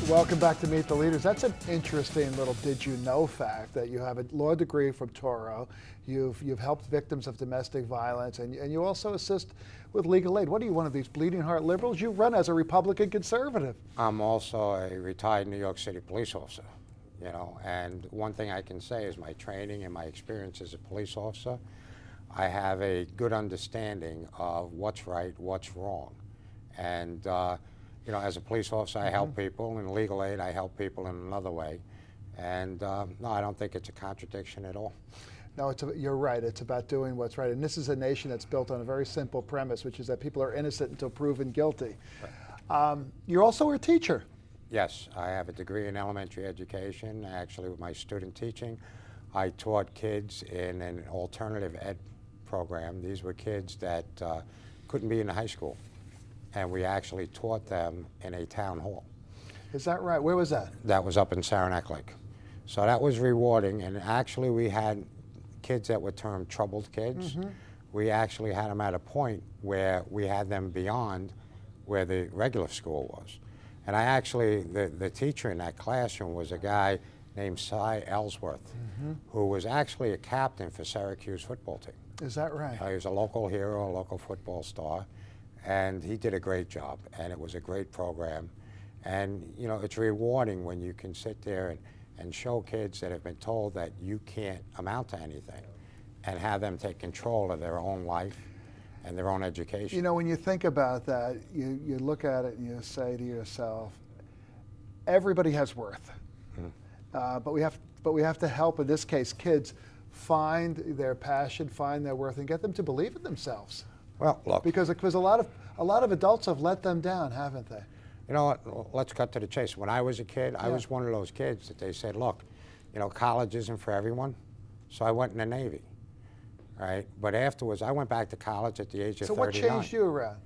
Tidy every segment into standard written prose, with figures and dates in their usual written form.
Welcome back to Meet the Leaders. That's an interesting little did you know fact that you have a law degree from Toro. You've helped victims of domestic violence, and you also assist with legal aid. What are you, one of these bleeding heart liberals? You run as a Republican conservative. I'm also a retired New York City police officer, and one thing I can say is my training and my experience as a police officer, I have a good understanding of what's right, what's wrong. And as a police officer, I help people. In legal aid, I help people in another way. And no, I don't think it's a contradiction at all. No, you're right. It's about doing what's right. And this is a nation that's built on a very simple premise, which is that people are innocent until proven guilty. Right. You're also a teacher. Yes, I have a degree in elementary education. Actually, with my student teaching, I taught kids in an alternative ed program. These were kids that couldn't be in the high school. And we actually taught them in a town hall. Is that right? Where was that? That was up in Saranac Lake. So that was rewarding, and actually we had kids that were termed troubled kids. We actually had them at a point where we had them beyond where the regular school was. And I actually, the teacher in that classroom was a guy named Cy Ellsworth, who was actually a captain for Syracuse football team. Is that right? He was a local hero, a local football star. And he did a great job, and it was a great program. And it's rewarding when you can sit there and show kids that have been told that you can't amount to anything and have them take control of their own life and their own education. When you think about that, you look at it and you say to yourself, everybody has worth. But we have to help, in this case, kids find their passion, find their worth, and get them to believe in themselves. Well, look. Because a lot of adults have let them down, haven't they? You know what? Let's cut to the chase. When I was a kid, I was one of those kids that they said, look, college isn't for everyone. So I went in the Navy, right? But afterwards, I went back to college at the age of 39. So what changed you around?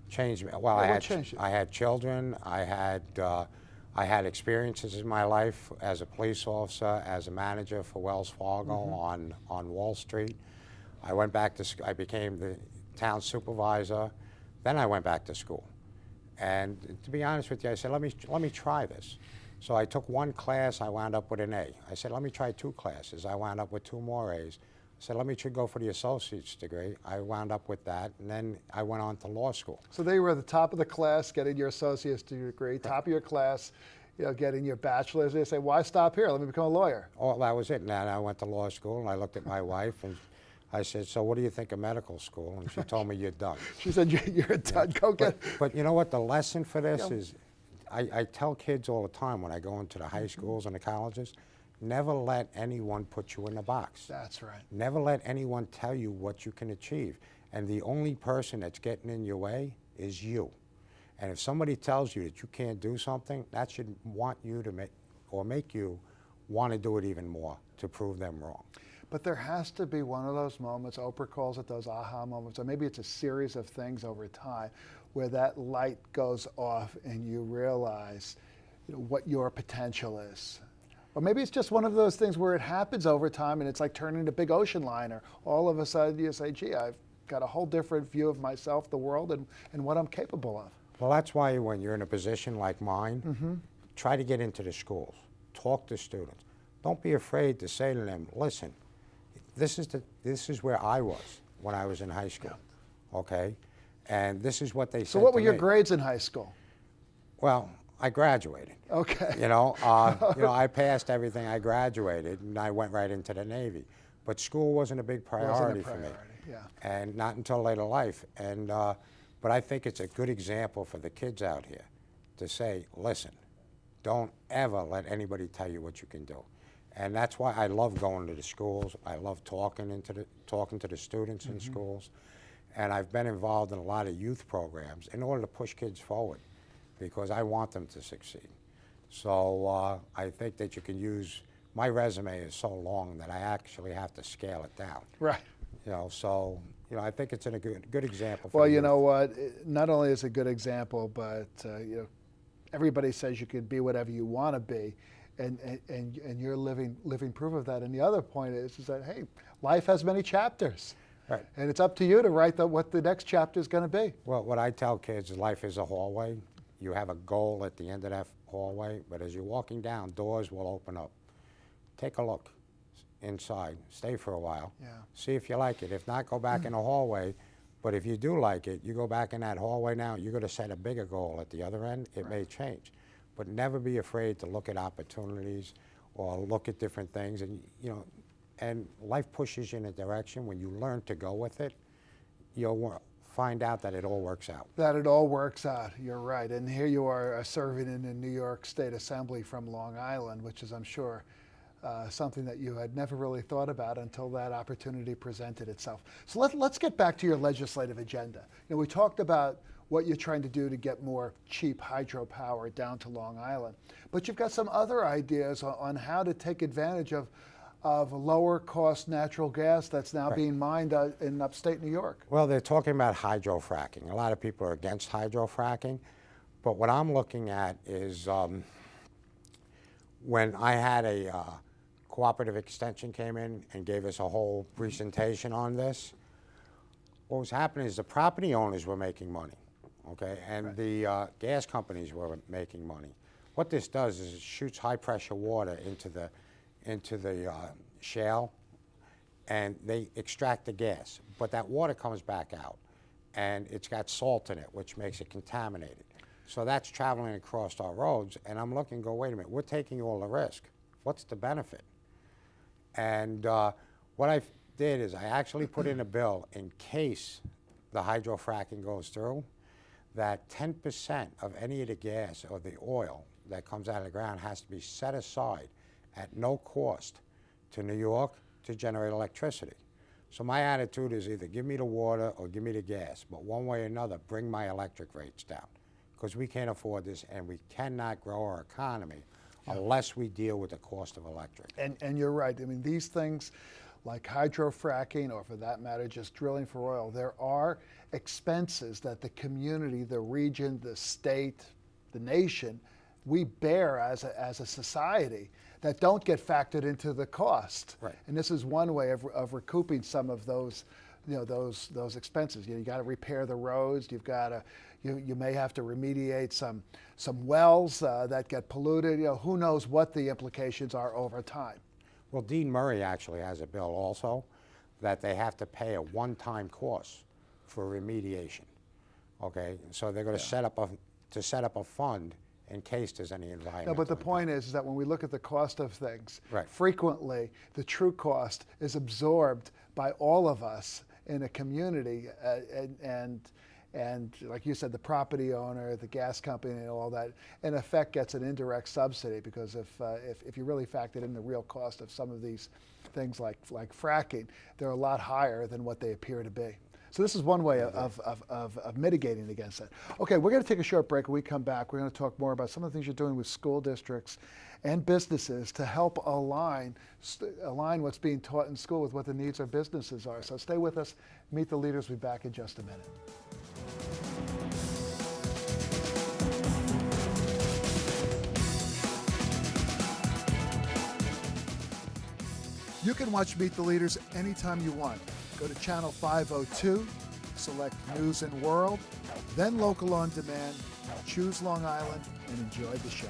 Changed me. Well, I had children. I had experiences in my life as a police officer, as a manager for Wells Fargo on Wall Street. I went back to. I became the town supervisor. Then I went back to school. And to be honest with you, I said, let me try this. So I took one class, I wound up with an A. I said, let me try 2 classes. I wound up with 2 more A's. I said, let me go for the associate's degree. I wound up with that, and then I went on to law school. So there you were at the top of the class, getting your associate's degree, top of your class, getting your bachelor's. They say, why stop here? Let me become a lawyer. Oh, that was it. And then I went to law school, and I looked at my wife, and I said, so what do you think of medical school? And she told me, you're done. She said, you're done, go get it. But you know what, the lesson for this is, I tell kids all the time when I go into the high schools and the colleges, never let anyone put you in a box. That's right. Never let anyone tell you what you can achieve. And the only person that's getting in your way is you. And if somebody tells you that you can't do something, that should want you to make you want to do it even more to prove them wrong. But there has to be one of those moments, Oprah calls it those aha moments, or maybe it's a series of things over time where that light goes off and you realize what your potential is. Or maybe it's just one of those things where it happens over time and it's like turning a big ocean liner. All of a sudden you say, gee, I've got a whole different view of myself, the world, and what I'm capable of. Well, that's why when you're in a position like mine, try to get into the schools. Talk to students. Don't be afraid to say to them, listen, this is where I was when I was in high school, okay? And this is what they said. So what were to your me. grades in high school? Well, I graduated. Okay. I passed everything. I graduated, and I went right into the Navy. But school wasn't a big priority for me. Yeah. And not until later life. And but I think it's a good example for the kids out here to say, listen, don't ever let anybody tell you what you can do. And that's why I love going to the schools. I love talking to the students in schools. And I've been involved in a lot of youth programs in order to push kids forward because I want them to succeed. So I think that you can use, my resume is so long that I actually have to scale it down. Right. I think it's a good example. Well, you know what? Not only is it a good example, but everybody says you can be whatever you want to be. And you're living proof of that. And the other point is that, hey, life has many chapters. Right. And it's up to you to write what the next chapter is going to be. Well, what I tell kids is life is a hallway. You have a goal at the end of that hallway, but as you're walking down, doors will open up. Take a look inside, stay for a while, see if you like it. If not, go back in the hallway. But if you do like it, you go back in that hallway now, you're going to set a bigger goal at the other end. It may change. But never be afraid to look at opportunities or look at different things. And, and life pushes you in a direction. When you learn to go with it, you'll find out that it all works out. That it all works out, you're right. And here you are serving in the New York State Assembly from Long Island, which is, I'm sure, something that you had never really thought about until that opportunity presented itself. So let's get back to your legislative agenda. We talked about what you're trying to do to get more cheap hydropower down to Long Island, but you've got some other ideas on how to take advantage of lower cost natural gas that's now being mined in upstate New York. Well, they're talking about hydrofracking. A lot of people are against hydrofracking, but what I'm looking at is when I had a cooperative extension came in and gave us a whole presentation on this, what was happening is the property owners were making money, okay, and the gas companies were making money. What this does is it shoots high pressure water into the shale, and they extract the gas, but that water comes back out, and it's got salt in it, which makes it contaminated. So that's traveling across our roads, and I'm looking, go, wait a minute, we're taking all the risk. What's the benefit? And what I did is I actually put in a bill in case the hydrofracking goes through, that 10% of any of the gas or the oil that comes out of the ground has to be set aside at no cost to New York to generate electricity. So my attitude is either give me the water or give me the gas, but one way or another, bring my electric rates down, because we can't afford this and we cannot grow our economy unless we deal with the cost of electric. And you're right. I mean, these things like hydrofracking, or for that matter, just drilling for oil, there are expenses that the community, the region, the state, the nation, we bear as a society that don't get factored into the cost. Right. And this is one way of recouping some of those, those expenses. You got to repair the roads. You've got to, you may have to remediate some wells that get polluted. Who knows what the implications are over time. Well, Dean Murray actually has a bill also that they have to pay a one-time cost for remediation. Okay, so they're going to set up a fund in case there's any environmental. No, but the point is that when we look at the cost of things, right, frequently the true cost is absorbed by all of us in a community, and like you said, the property owner, the gas company, and all that, in effect, gets an indirect subsidy, because if you really factored in the real cost of some of these things like fracking, they're a lot higher than what they appear to be. So this is one way of mitigating against that. Okay, we're going to take a short break. When we come back, we're going to talk more about some of the things you're doing with school districts and businesses to help align what's being taught in school with what the needs of businesses are. So stay with us. Meet the Leaders. We'll be back in just a minute. You can watch Meet the Leaders anytime you want. Go to channel 502, select News and World, then Local on Demand, choose Long Island, and enjoy the show.